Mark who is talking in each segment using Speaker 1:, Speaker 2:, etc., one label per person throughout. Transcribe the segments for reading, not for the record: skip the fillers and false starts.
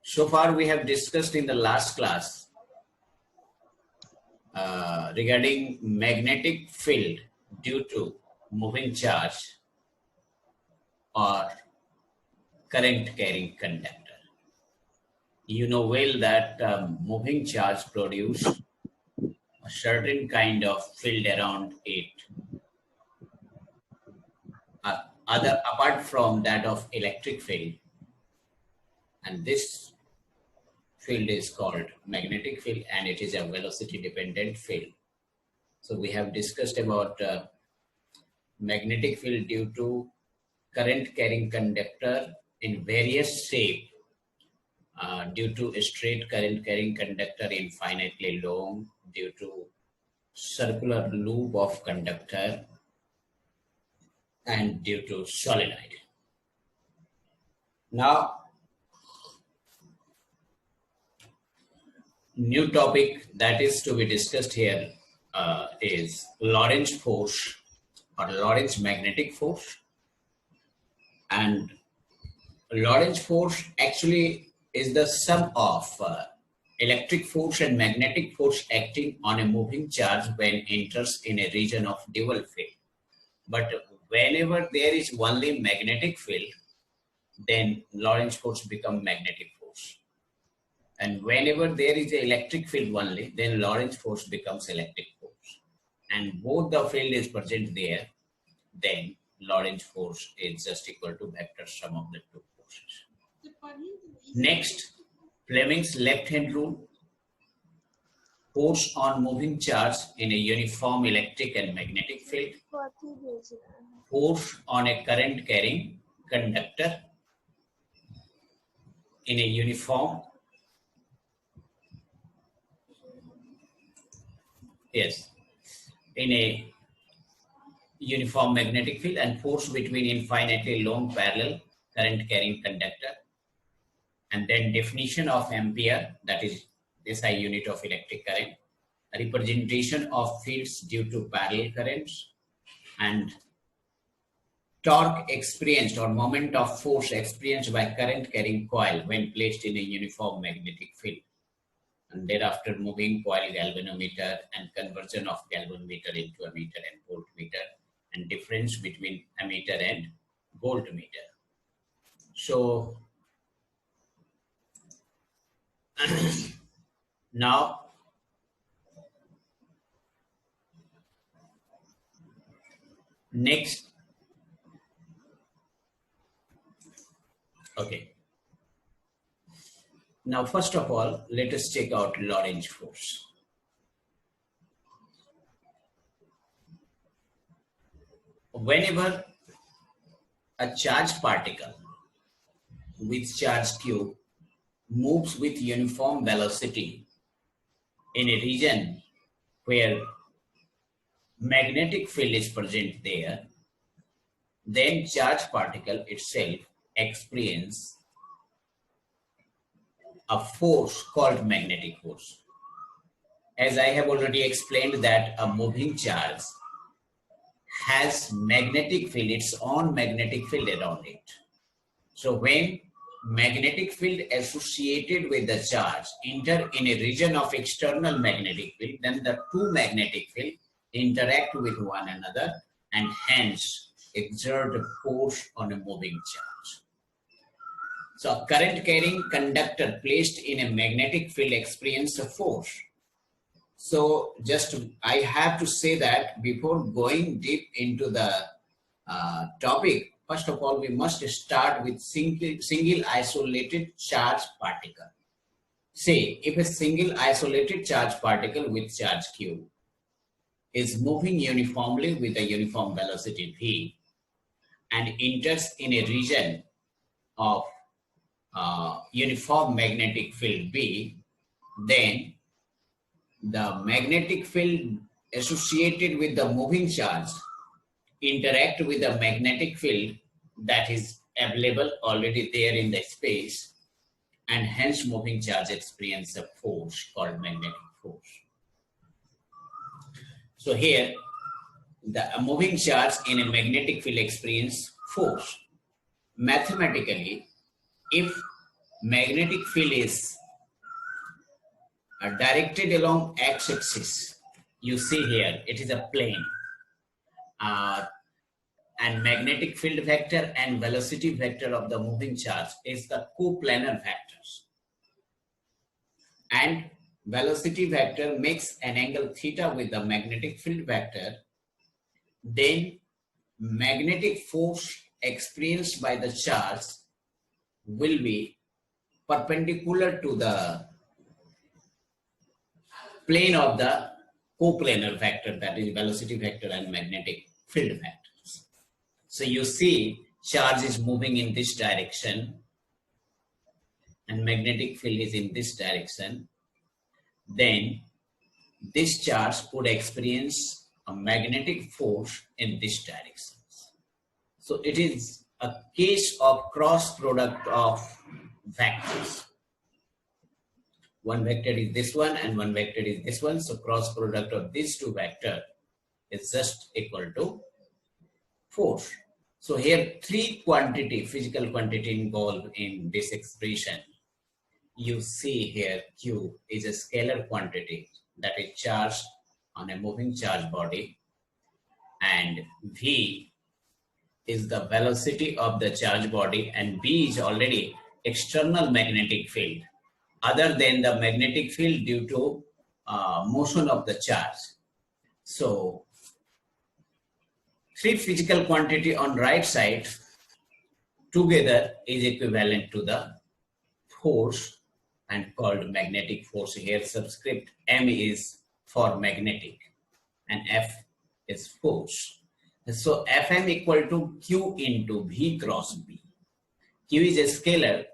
Speaker 1: So far we have discussed in the last class regarding magnetic field due to moving charge or current carrying conductor. You know well that moving charge produce a certain kind of field around it. Apart from that of electric field, and this field is called magnetic field, and it is a velocity dependent field. So we have discussed about magnetic field due to current carrying conductor in various shape, due to a straight current carrying conductor infinitely long, due to circular loop of conductor, and due to solenoid. Now, new topic that is to be discussed here is Lorentz force or Lorentz magnetic force. And Lorentz force actually is the sum of electric force and magnetic force acting on a moving charge when enters in a region of dual field. But whenever there is only magnetic field, then Lorentz force becomes magnetic force. And whenever there is an electric field only, then Lorentz force becomes electric force. And both the field is present there, then Lorentz force is just equal to vector sum of the two forces. Next, Fleming's left-hand rule. Force on moving charge in a uniform electric and magnetic field. Force on a current carrying conductor in a uniform in a uniform magnetic field, and force between infinitely long parallel current carrying conductor. And then definition of ampere, that is SI unit of electric current, representation of fields due to parallel currents, and torque experienced or moment of force experienced by current carrying coil when placed in a uniform magnetic field. And thereafter moving coil galvanometer and conversion of galvanometer into ammeter and voltmeter, and difference between ammeter and voltmeter. So now next, okay. Now, first of all, let us check out Lorentz force. Whenever a charged particle with charge q moves with uniform velocity in a region where magnetic field is present there, then charged particle itself experiences a force called magnetic force. As I have already explained that a moving charge has magnetic field, its own magnetic field around it. So when magnetic field associated with the charge enter in a region of external magnetic field, then the two magnetic fields interact with one another and hence exert a force on a moving charge. So a current carrying conductor placed in a magnetic field experiences a force. So just I have to say that before going deep into the topic, first of all, we must start with single isolated charge particle. Say, if a single isolated charge particle with charge q is moving uniformly with a uniform velocity v and enters in a region of uniform magnetic field B, then the magnetic field associated with the moving charge interact with the magnetic field that is available already there in the space, and hence moving charge experience a force called magnetic force. So here the moving charge in a magnetic field experience force. Mathematically, if magnetic field is directed along x-axis. You see here, it is a plane. And magnetic field vector and velocity vector of the moving charge is the coplanar vectors. And velocity vector makes an angle theta with the magnetic field vector. Then magnetic force experienced by the charge will be perpendicular to the plane of the coplanar vector, that is velocity vector and magnetic field vectors. So you see charge is moving in this direction and magnetic field is in this direction. Then this charge would experience a magnetic force in this direction. So it is a case of cross product of vectors. One vector is this one and one vector is this one. So cross product of these two vectors is just equal to force. So here three quantity, physical quantity involved in this expression. You see here Q is a scalar quantity that is charged on a moving charge body, and V is the velocity of the charge body, and B is already external magnetic field other than the magnetic field due to motion of the charge. So three physical quantity on right side together is equivalent to the force and called magnetic force. Here subscript M is for magnetic and F is force. So Fm equal to Q into V cross B. Q is a scalar,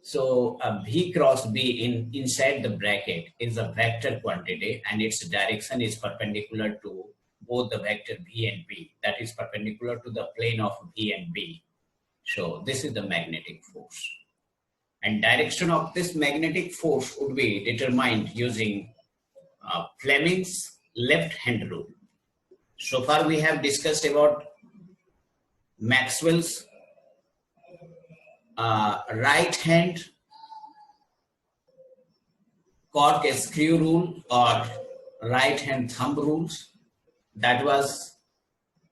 Speaker 1: so a V cross B inside the bracket is a vector quantity and its direction is perpendicular to both the vector V and B, that is perpendicular to the plane of V and B. So this is the magnetic force. And direction of this magnetic force would be determined using Fleming's left-hand rule. So far we have discussed about Maxwell's right-hand cork screw rule or right-hand thumb rules that was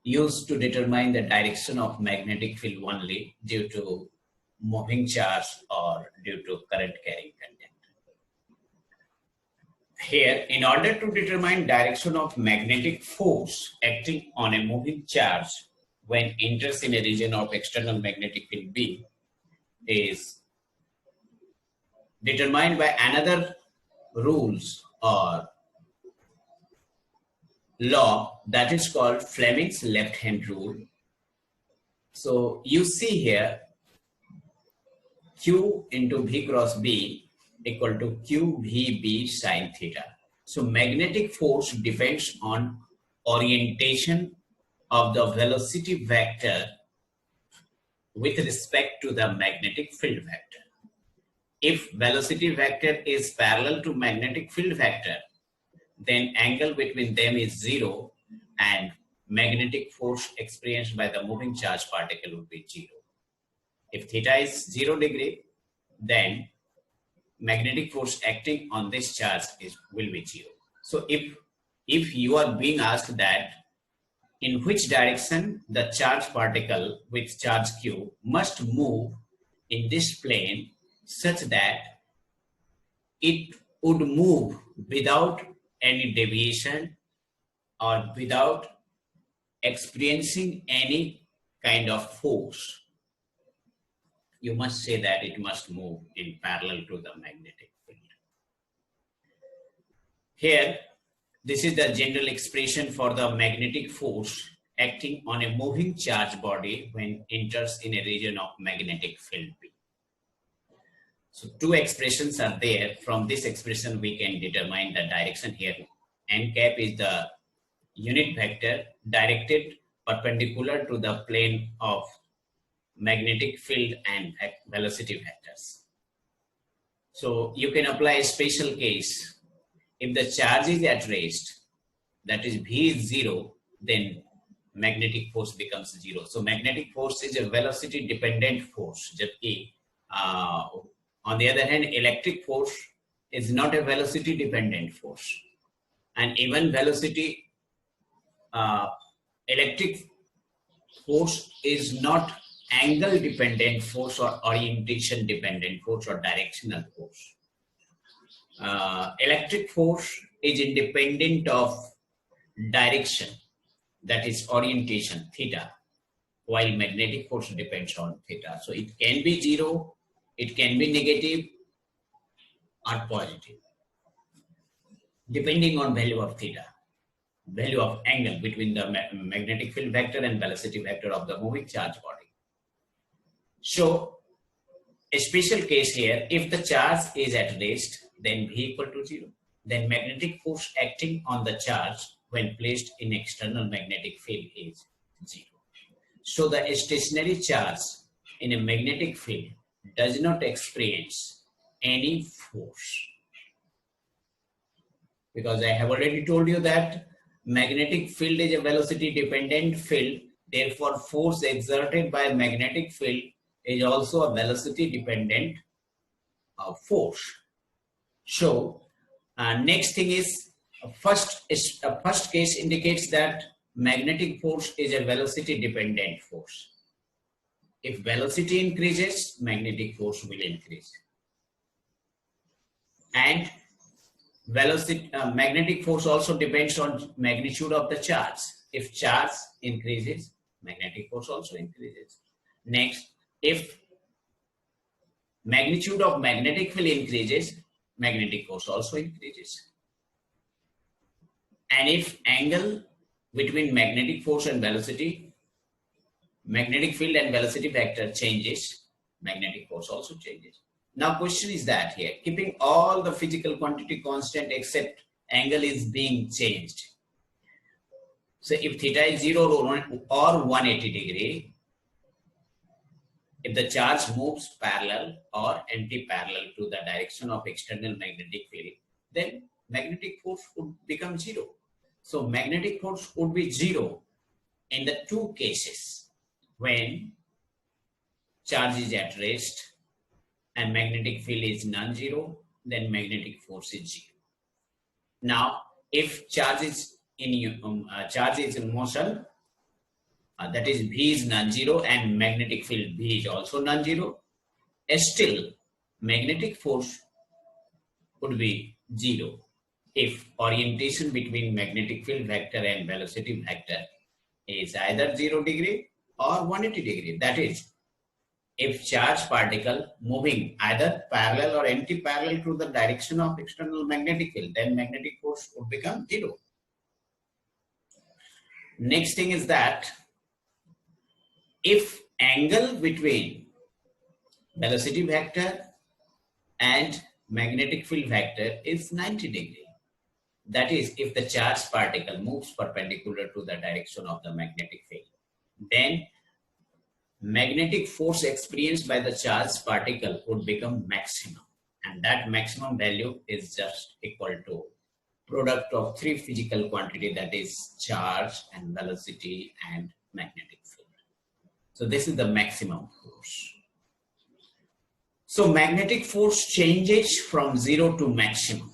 Speaker 1: used to determine the direction of magnetic field only due to moving charge or due to current carrying content. Here, in order to determine direction of magnetic force acting on a moving charge when enters in a region of external magnetic field B is determined by another rules or law that is called Fleming's left-hand rule. So you see here Q into V cross B equal to QVB sine theta. So magnetic force depends on orientation of the velocity vector with respect to the magnetic field vector. If velocity vector is parallel to magnetic field vector, then angle between them is zero and magnetic force experienced by the moving charge particle would be zero. If theta is 0 degree, then magnetic force acting on this charge will be zero. So if you are being asked that in which direction the charge particle with charge Q must move in this plane such that it would move without any deviation or without experiencing any kind of force, you must say that it must move in parallel to the magnetic field. Here, this is the general expression for the magnetic force acting on a moving charge body when enters in a region of magnetic field B. So two expressions are there. From this expression, we can determine the direction here. N cap is the unit vector directed perpendicular to the plane of magnetic field and velocity vectors. So you can apply a special case. If the charge is at rest, that is V is 0, then magnetic force becomes 0. So magnetic force is a velocity dependent force. जबकि On the other hand, electric force is not a velocity dependent force, and even velocity electric force is not angle dependent force or orientation dependent force or directional force. Electric force is independent of direction, that is orientation, theta, while magnetic force depends on theta. So it can be zero, it can be negative or positive, depending on value of theta, value of angle between the magnetic field vector and velocity vector of the moving charge body. So a special case here, if the charge is at rest, then V equal to 0. Then magnetic force acting on the charge when placed in external magnetic field is 0. So the stationary charge in a magnetic field does not experience any force. Because I have already told you that magnetic field is a velocity dependent field. Therefore, force exerted by a magnetic field is also a velocity dependent force. So next thing is first case indicates that magnetic force is a velocity dependent force. If velocity increases, magnetic force will increase. And velocity, magnetic force also depends on magnitude of the charge. If charge increases, magnetic force also increases. Next, if magnitude of magnetic field increases, magnetic force also increases. And if angle between magnetic force and velocity, magnetic field and velocity vector changes, magnetic force also changes. Now question is that here, keeping all the physical quantity constant except angle is being changed. So if theta is 0 or 180 degree, if the charge moves parallel or anti-parallel to the direction of external magnetic field, then magnetic force would become 0. So magnetic force would be 0 in the two cases, when charge is at rest and magnetic field is non-zero, then magnetic force is 0. Now, if charge is in motion, that is V is non-zero and magnetic field V is also non-zero, still magnetic force would be 0 if orientation between magnetic field vector and velocity vector is either 0 degree or 180 degree. That is, if charge particle moving either parallel or anti-parallel to the direction of external magnetic field, then magnetic force would become 0. Next thing is that if angle between velocity vector and magnetic field vector is 90 degree, that is, if the charged particle moves perpendicular to the direction of the magnetic field, then magnetic force experienced by the charged particle would become maximum, and that maximum value is just equal to product of three physical quantity, that is charge and velocity and magnetic field. So this is the maximum force. So magnetic force changes from 0 to maximum.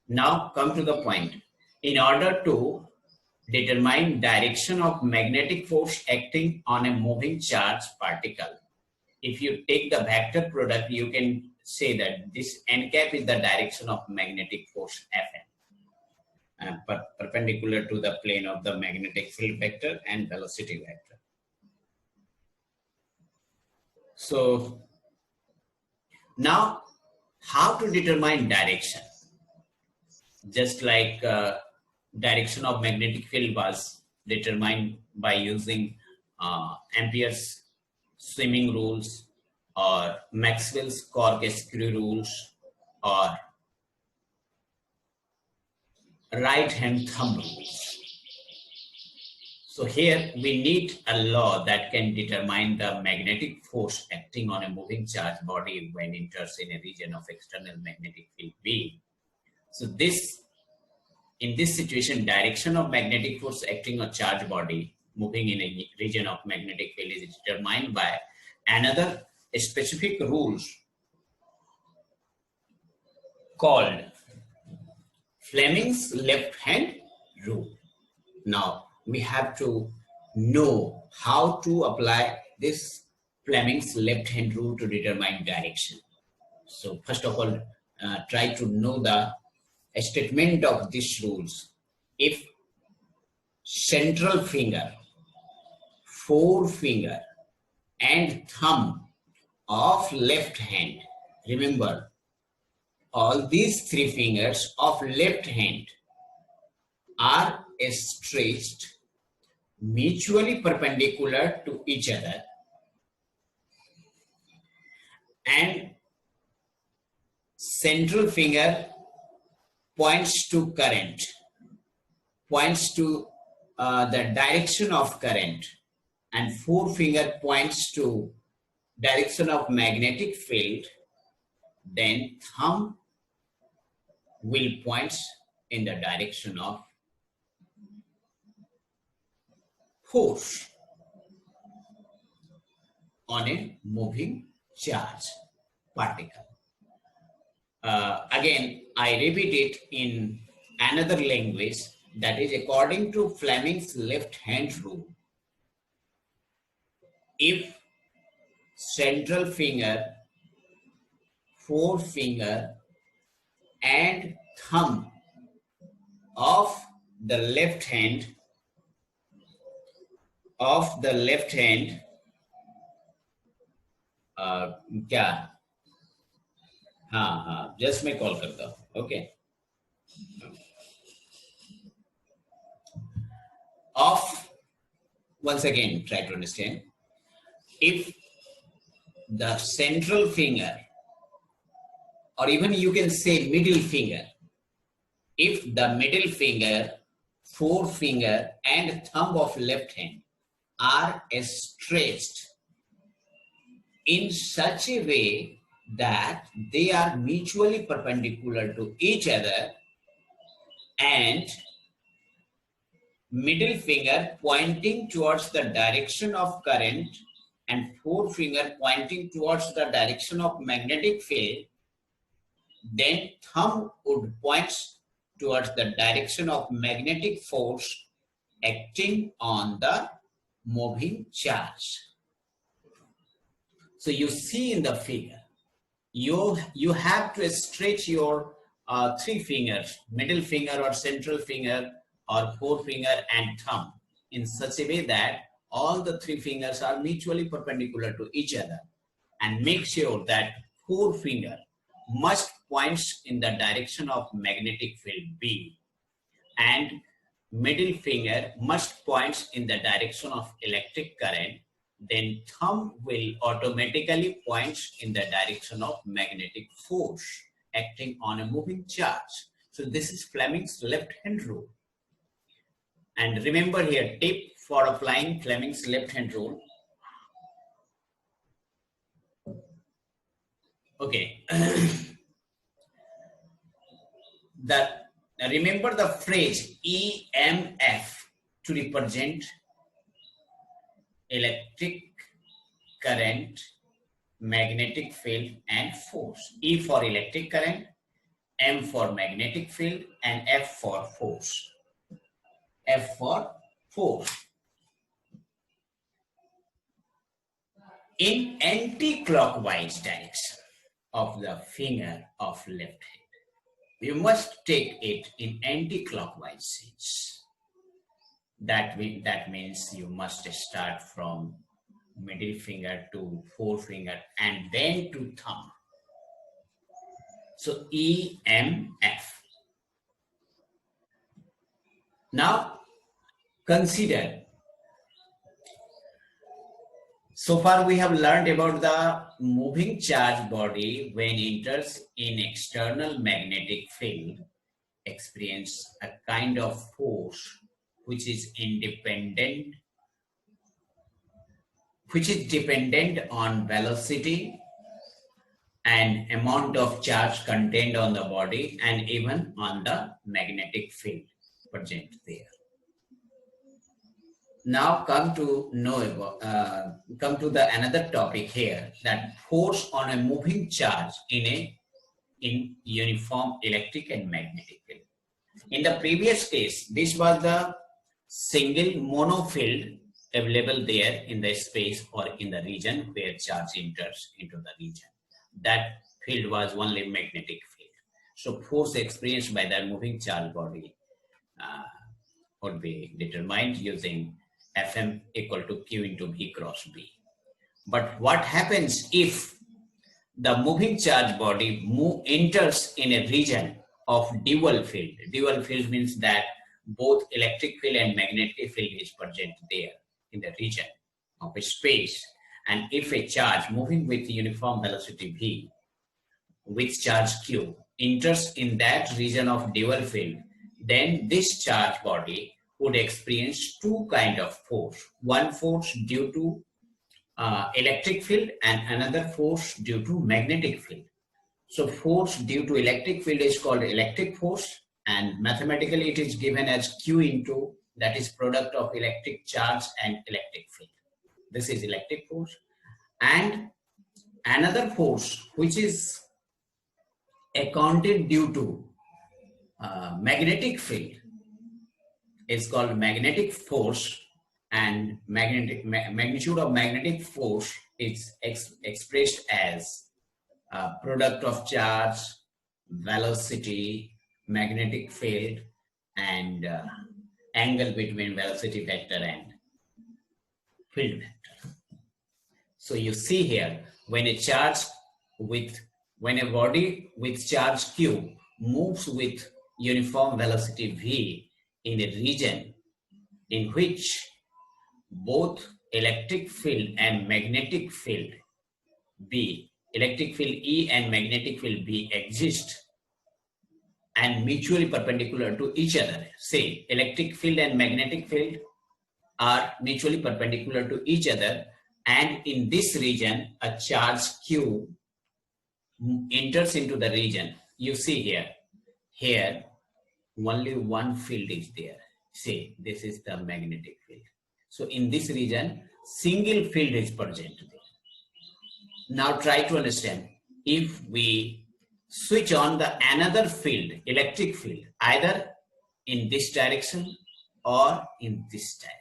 Speaker 1: Now come to the point. In order to determine direction of magnetic force acting on a moving charged particle, if you take the vector product, you can say that this n cap is the direction of magnetic force Fn, perpendicular to the plane of the magnetic field vector and velocity vector. So now how to determine direction? Just like direction of magnetic field was determined by using Ampere's swimming rules or Maxwell's corkscrew rules or right hand thumb rules. So here we need a law that can determine the magnetic force acting on a moving charge body when enters in a region of external magnetic field V. So in this situation, direction of magnetic force acting on charge body moving in a region of magnetic field is determined by another specific rules called Fleming's left hand rule. Now we have to know how to apply this Fleming's left hand rule to determine direction. So first of all, try to know the statement of these rules. If central finger, forefinger and thumb of left hand, remember all these three fingers of left hand are stretched mutually perpendicular to each other and central finger points to current, points to the direction of current, and forefinger points to direction of magnetic field, then thumb will point in the direction of force on a moving charge particle. Again, I repeat it in another language, that is according to Fleming's left hand rule. If central finger, forefinger and thumb of the left hand क्या हाँ just मैं call करता हूँ okay of once again try to understand, if the central finger or even you can say middle finger, if the middle finger, forefinger and thumb of left hand are stretched in such a way that they are mutually perpendicular to each other and middle finger pointing towards the direction of current and forefinger pointing towards the direction of magnetic field, then thumb would point towards the direction of magnetic force acting on the moving charge. So you see in the figure, you have to stretch your three fingers, middle finger or central finger or forefinger and thumb in such a way that all the three fingers are mutually perpendicular to each other, and make sure that forefinger must point in the direction of magnetic field B and middle finger must point in the direction of electric current, then thumb will automatically point in the direction of magnetic force acting on a moving charge. So this is Fleming's left hand rule. And remember here, tip for applying Fleming's left hand rule. Okay. Remember the phrase EMF to represent electric current, magnetic field and force. E for electric current, M for magnetic field and F for force. F for force. In anti-clockwise direction of the finger of left hand, you must take it in anti-clockwise sense. That means you must start from middle finger to forefinger and then to thumb. So EMF. Now consider, so far we have learned about the moving charge body when enters in external magnetic field experience a kind of force which is dependent on velocity and amount of charge contained on the body and even on the magnetic field present there. now come to know about, come to the another topic here, that force on a moving charge in uniform electric and magnetic field. In the previous case, this was the single monofield available there in the space or in the region where charge enters into the region. That field was only magnetic field. So force experienced by the moving charge body would be determined using Fm equal to Q into V cross B. But what happens if the moving charge body enters in a region of dual field? Dual field means that both electric field and magnetic field is present there in the region of a space. And if a charge moving with uniform velocity V with charge Q enters in that region of dual field, then this charge body would experience two kinds of force. One force due to electric field and another force due to magnetic field. So force due to electric field is called electric force, and mathematically it is given as Q into, that is product of electric charge and electric field. This is electric force. And another force which is accounted due to magnetic field is called magnetic force, and magnitude of magnetic force is expressed as product of charge, velocity, magnetic field, and angle between velocity vector and field vector. So you see here, when a body with charge Q moves with uniform velocity V in a region in which both electric field and magnetic field B, electric field E and magnetic field B exist and mutually perpendicular to each other. Say, electric field and magnetic field are mutually perpendicular to each other, and in this region, a charge Q enters into the region. You see here only one field is there. Say, this is the magnetic field. So in this region, single field is present there. Now try to understand, if we switch on the another field, electric field, either in this direction or in this direction,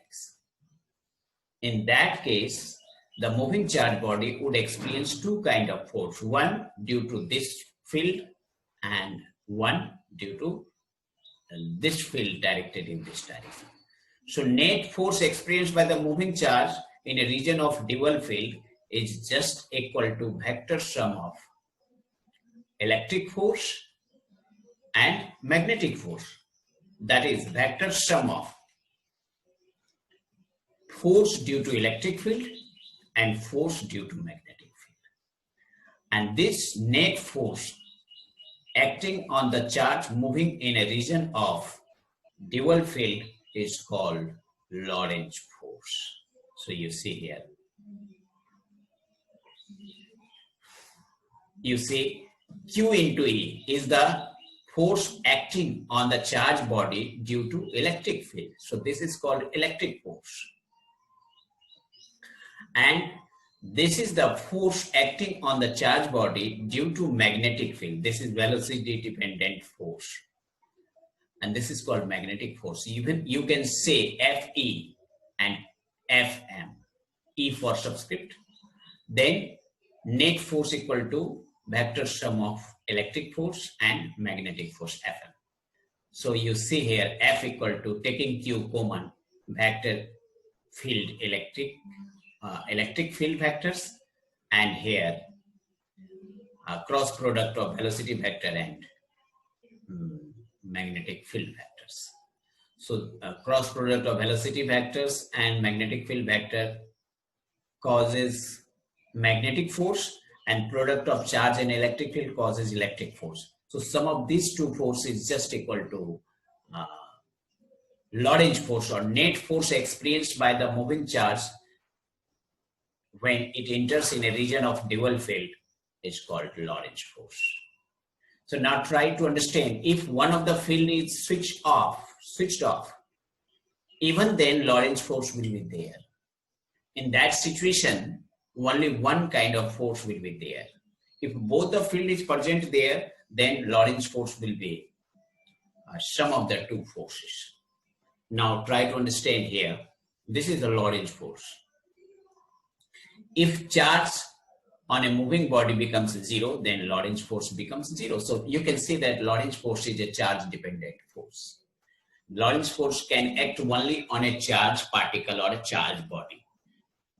Speaker 1: in that case, the moving charge body would experience two kinds of force, one due to this field and one due to this field directed in this direction. So net force experienced by the moving charge in a region of dual field is just equal to vector sum of electric force and magnetic force. That is vector sum of force due to electric field and force due to magnetic field. And this net force acting on the charge moving in a region of dual field is called Lorentz force. So you see here, you see Q into E is the force acting on the charge body due to electric field. So this is called electric force. And this is the force acting on the charge body due to magnetic field. This is velocity dependent force. And this is called magnetic force. Even you can say Fe and Fm, E for subscript. Then net force equal to vector sum of electric force and magnetic force Fm. So you see here F equal to, taking Q common, vector field electric field vectors, and here cross product of velocity vector and magnetic field vectors. So cross product of velocity vectors and magnetic field vector causes magnetic force, and product of charge and electric field causes electric force. So sum of these two forces is just equal to Lorentz force, or net force experienced by the moving charge when it enters in a region of dual field is called Lorentz force. So now try to understand, if one of the field is switched off, even then Lorentz force will be there. In that situation, only one kind of force will be there. If both the field is present there, then Lorentz force will be sum of the two forces. Now try to understand here. This is the Lorentz force. If charge on a moving body becomes zero, then Lorentz force becomes zero. So you can see that Lorentz force is a charge dependent force. Lorentz force can act only on a charged particle or a charged body.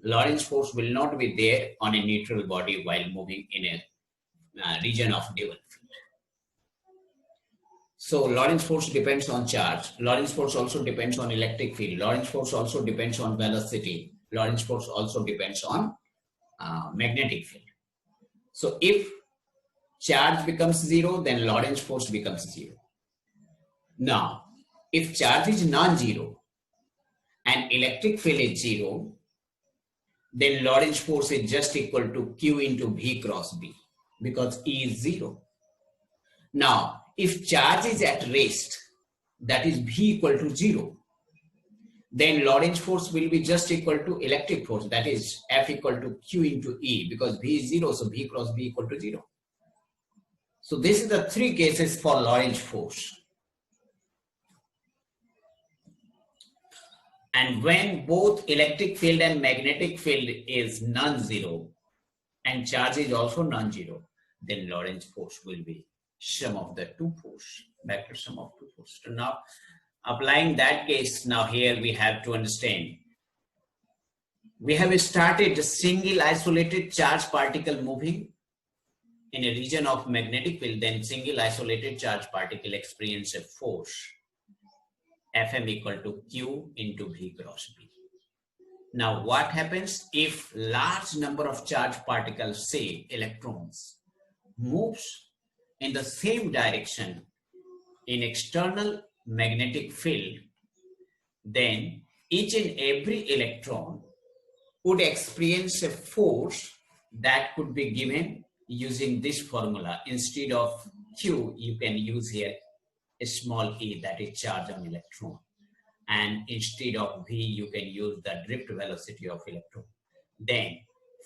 Speaker 1: Lorentz force will not be there on a neutral body while moving in a region of Debye field. So Lorentz force depends on charge. Lorentz force also depends on electric field. Lorentz force also depends on velocity. Lorentz force also depends on magnetic field. So if charge becomes zero, then Lorentz force becomes zero. Now, if charge is non-zero and electric field is zero, then Lorentz force is just equal to Q into V cross B, because E is zero. Now, if charge is at rest, that is V equal to zero, then Lorentz force will be just equal to electric force, that is F equal to Q into E, because V is zero, so V cross B equal to zero. So this is the three cases for Lorentz force. And when both electric field and magnetic field is non-zero and charge is also non-zero, then Lorentz force will be sum of the two force, vector sum of two force. So now applying that case, now here we have to understand. We have started a single isolated charge particle moving in a region of magnetic field, then single isolated charge particle experience a force Fm equal to Q into V cross B. Now what happens if large number of charged particles, say electrons, moves in the same direction in external magnetic field, then each and every electron would experience a force that could be given using this formula. Instead of Q, you can use here a small e, that is charge on electron, and instead of V you can use the drift velocity of electron. Then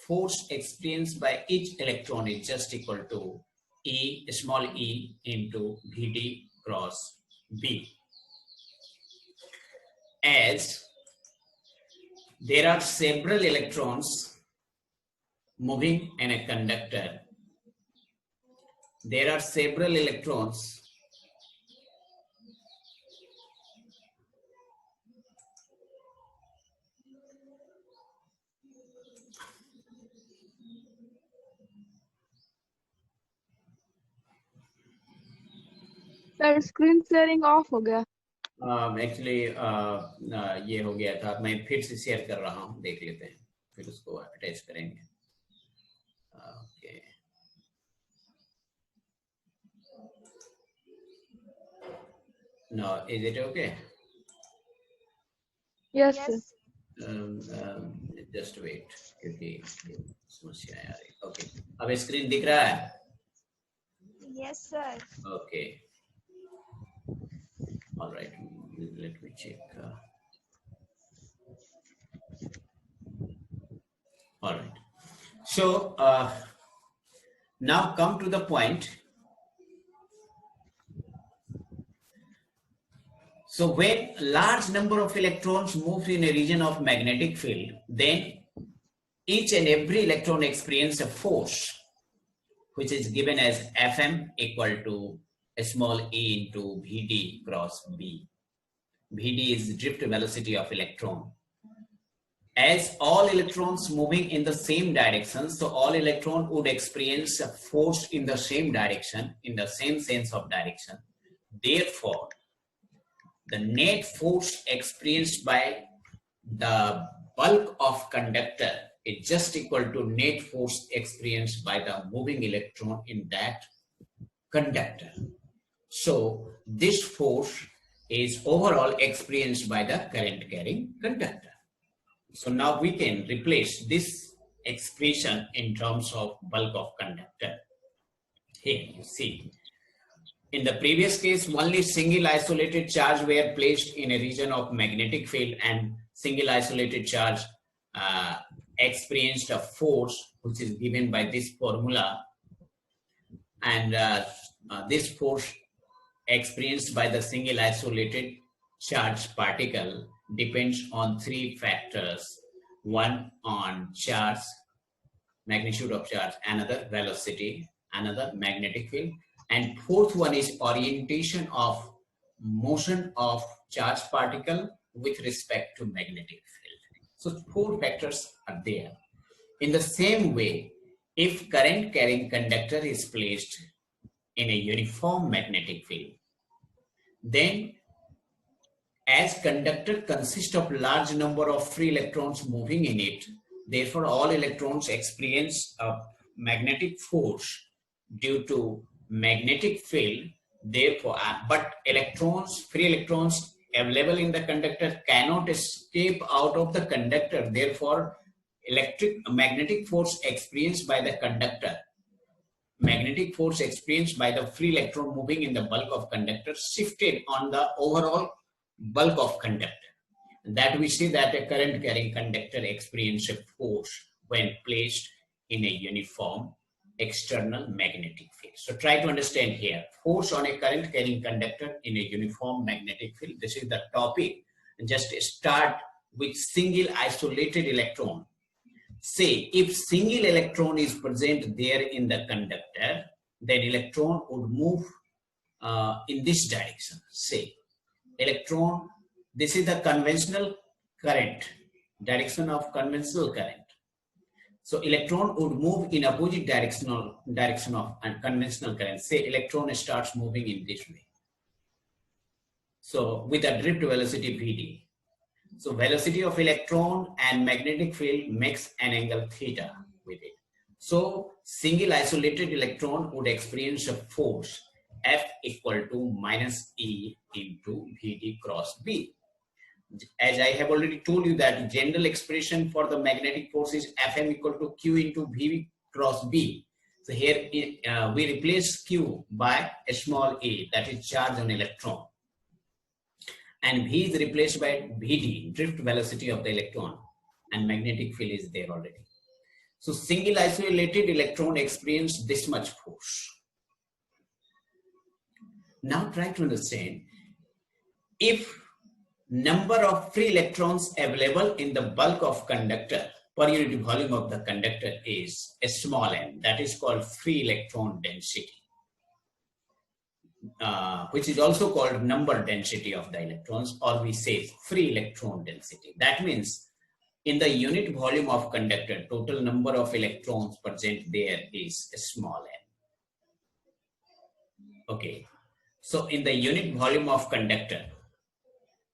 Speaker 1: force experienced by each electron is just equal to E, small e, into Vd cross B. As there are several electrons moving in a conductor, there are several electrons
Speaker 2: sir screen sharing of हो गया।
Speaker 1: Actually ये हो गया था, मैं फिर से share कर रहा हूँ, देख लेते हैं, फिर उसको अटैच करेंगे। Okay, now is it okay?
Speaker 2: Yes sir.
Speaker 1: Just wait, क्योंकि समस्या आ रही। ओके, अब स्क्रीन दिख रहा है?
Speaker 3: Yes sir.
Speaker 1: Okay, all right, let me check. All right, so now come to the point. So when large number of electrons move in a region of magnetic field, then each and every electron experience a force which is given as Fm equal to a small e into Vd cross B. Vd is drift velocity of electron. As all electrons moving in the same direction, so all electron would experience a force in the same direction, in the same sense of direction. Therefore, the net force experienced by the bulk of conductor is just equal to net force experienced by the moving electron in that conductor. So this force is overall experienced by the current carrying conductor. So now we can replace this expression in terms of bulk of conductor. Here you see In the previous case, only single isolated charge were placed in a region of magnetic field, and single isolated charge experienced a force which is given by this formula, and this force experienced by the single isolated charge particle depends on three factors. One on charge, magnitude of charge, another velocity, another magnetic field, and fourth one is orientation of motion of charge particle with respect to magnetic field. So four factors are there. In the same way, if current carrying conductor is placed in a uniform magnetic field, then as conductor consists of large number of free electrons moving in it, therefore all electrons experience a magnetic force due to magnetic field. Therefore, but electrons, free electrons available in the conductor cannot escape out of the conductor. Therefore, magnetic force experienced by the conductor, magnetic force experienced by the free electron moving in the bulk of conductor shifted on the overall bulk of conductor. That we see that a current carrying conductor experiences a force when placed in a uniform external magnetic field. So try to understand here, force on a current carrying conductor in a uniform magnetic field. This is the topic. And just start with single isolated electron. Say if single electron is present there in the conductor, then electron would move in this direction. Say electron, this is the conventional current, direction of conventional current. So electron would move in opposite direction of conventional current. Say electron starts moving in this way. So with a drift velocity Vd. So velocity of electron and magnetic field makes an angle theta with it. So single isolated electron would experience a force F equal to minus E into Vd cross B. As I have already told you that general expression for the magnetic force is Fm equal to Q into Vd cross B. So here we replace Q by a small a, that is charge on electron. And V is replaced by Vd, drift velocity of the electron, and magnetic field is there already. So single isolated electron experience this much force. Now try to understand, if number of free electrons available in the bulk of conductor per unit volume of the conductor is a small n, that is called free electron density, which is also called number density of the electrons, or we say free electron density. That means in the unit volume of conductor, total number of electrons present there is a small n. Okay. So in the unit volume of conductor,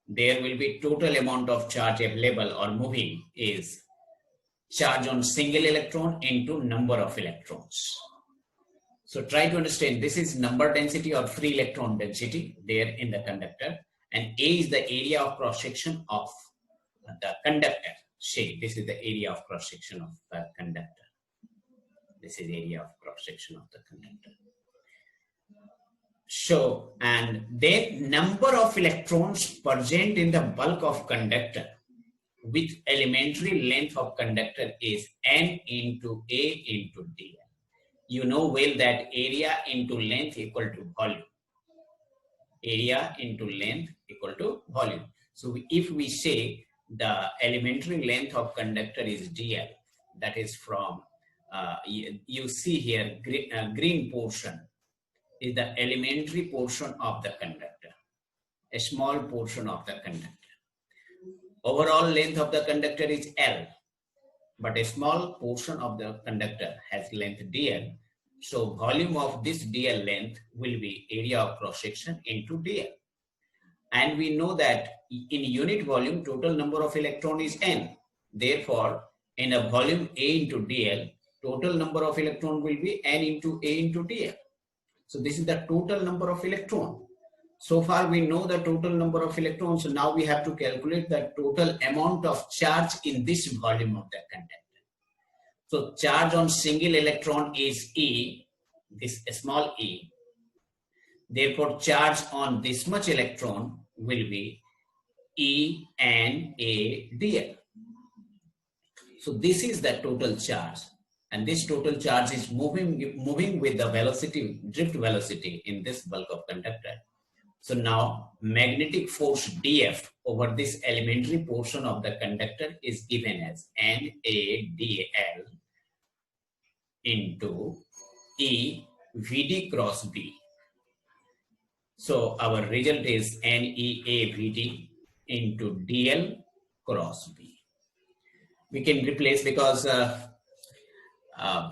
Speaker 1: there will be total amount of charge available or moving is charge on single electron into number of electrons. So try to understand, this is number density or free electron density there in the conductor, and A is the area of cross section of the conductor. Say this is the area of cross section of the conductor. This is area of cross section of the conductor. So, and then number of electrons present in the bulk of conductor with elementary length of conductor is N into A into dl. You know well that area into length equal to volume. Area into length equal to volume. So if we say the elementary length of conductor is dl, that is from, you see here green portion is the elementary portion of the conductor, a small portion of the conductor. Overall length of the conductor is L, but a small portion of the conductor has length dl. So volume of this dl length will be area of cross section into dl. And we know that in unit volume, total number of electron is n. Therefore, in a volume A into dl, total number of electron will be n into A into dl. So this is the total number of electron. So far we know the total number of electrons. So now we have to calculate the total amount of charge in this volume of the conductor. So charge on single electron is E, this small e. Therefore, charge on this much electron will be ENADL. So this is the total charge, and this total charge is moving with the velocity, drift velocity in this bulk of conductor. So now magnetic force dF over this elementary portion of the conductor is given as NADL into E VD cross B. So our result is NEAVD into DL cross B. We can replace because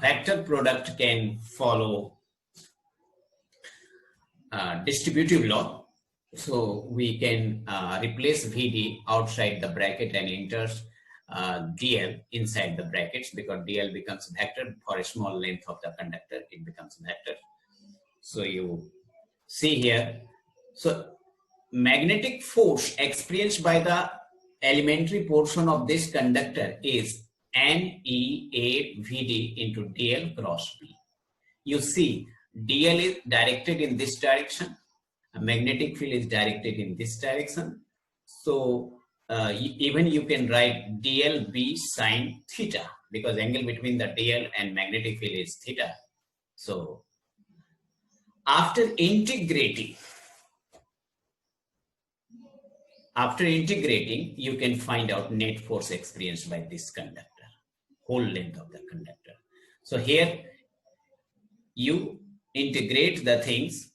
Speaker 1: vector product can follow distributive law. So we can replace VD outside the bracket and enters DL inside the brackets, because DL becomes vector for a small length of the conductor, it becomes vector. So you see here, so magnetic force experienced by the elementary portion of this conductor is NEAVD into DL cross B. You see, DL is directed in this direction, a magnetic field is directed in this direction. So even you can write DLB sine theta, because angle between the DL and magnetic field is theta. So after integrating, you can find out net force experienced by this conductor, whole length of the conductor. So here you integrate the things,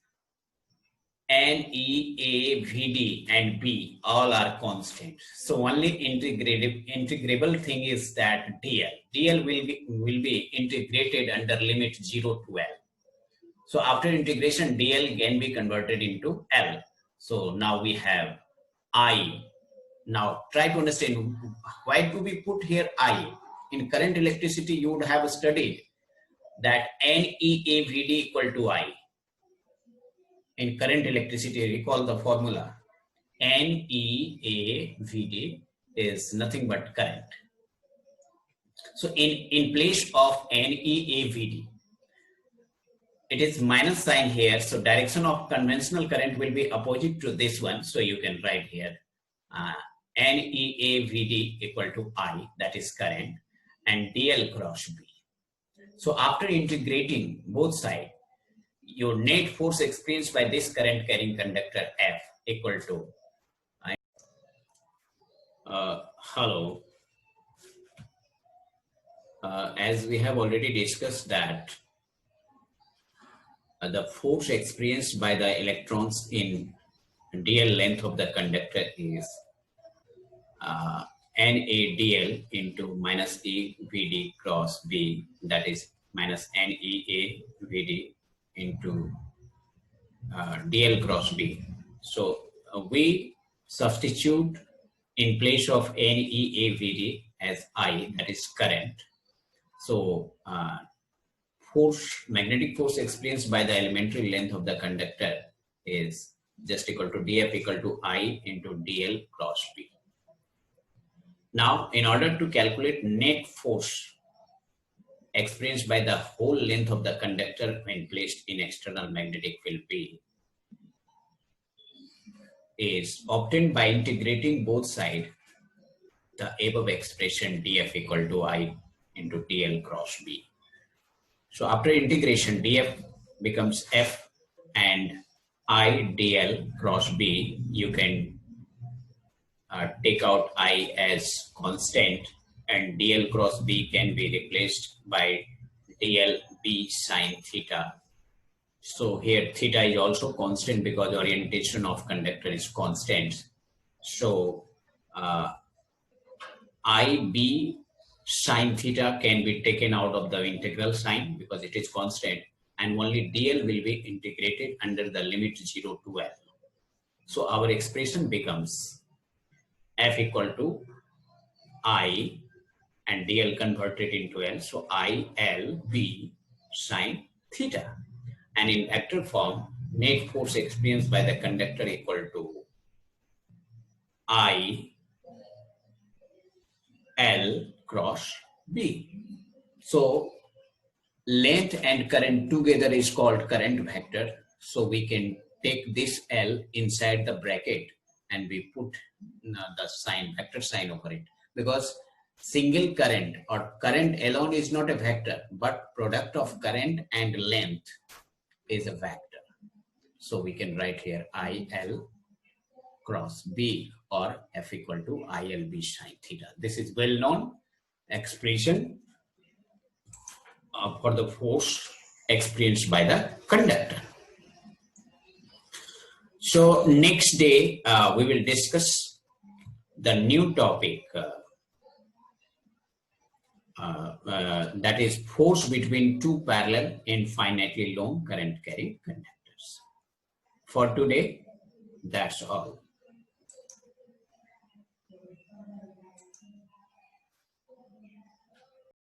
Speaker 1: NEAVD and B all are constant. So only integrable thing is that DL. DL will be integrated under limit 0 to L. So after integration, DL can be converted into L. So now we have I. Now try to understand, why do we put here I? In current electricity, you would have studied that NEAVD equal to I. In current electricity, recall the formula. NEAVD is nothing but current. So in place of NEAVD, it is minus sign here. So direction of conventional current will be opposite to this one. So you can write here NEAVD equal to I, that is current, and DL cross B. So after integrating both sides, your net force experienced by this current carrying conductor F equal to hello. As we have already discussed that the force experienced by the electrons in DL length of the conductor is NADL into minus EVD cross B, that is minus NEAVD into DL cross B. So we substitute in place of NEAVD as I, that is current. So magnetic force experienced by the elementary length of the conductor is just equal to DF equal to I into DL cross B. Now, in order to calculate net force experienced by the whole length of the conductor when placed in external magnetic field B, is obtained by integrating both sides, the above expression DF equal to I into DL cross B. So after integration, DF becomes F and I DL cross B. You can take out I as constant, and DL cross B can be replaced by DL B sine theta. So here theta is also constant because orientation of conductor is constant. So IB sine theta can be taken out of the integral sign because it is constant, and only DL will be integrated under the limit 0 to L. So our expression becomes F equal to I and DL converted into L. So ILB sine theta. And in vector form, net force experienced by the conductor equal to I L cross B. So length and current together is called current vector. So we can take this L inside the bracket and we put the sign, vector sign over it, because single current or current alone is not a vector, but product of current and length is a vector. So we can write here IL cross B, or F equal to ILB sine theta. This is well known expression for the force experienced by the conductor. So next day we will discuss the new topic that is force between two parallel infinitely long current carrying conductors. For today, that's all.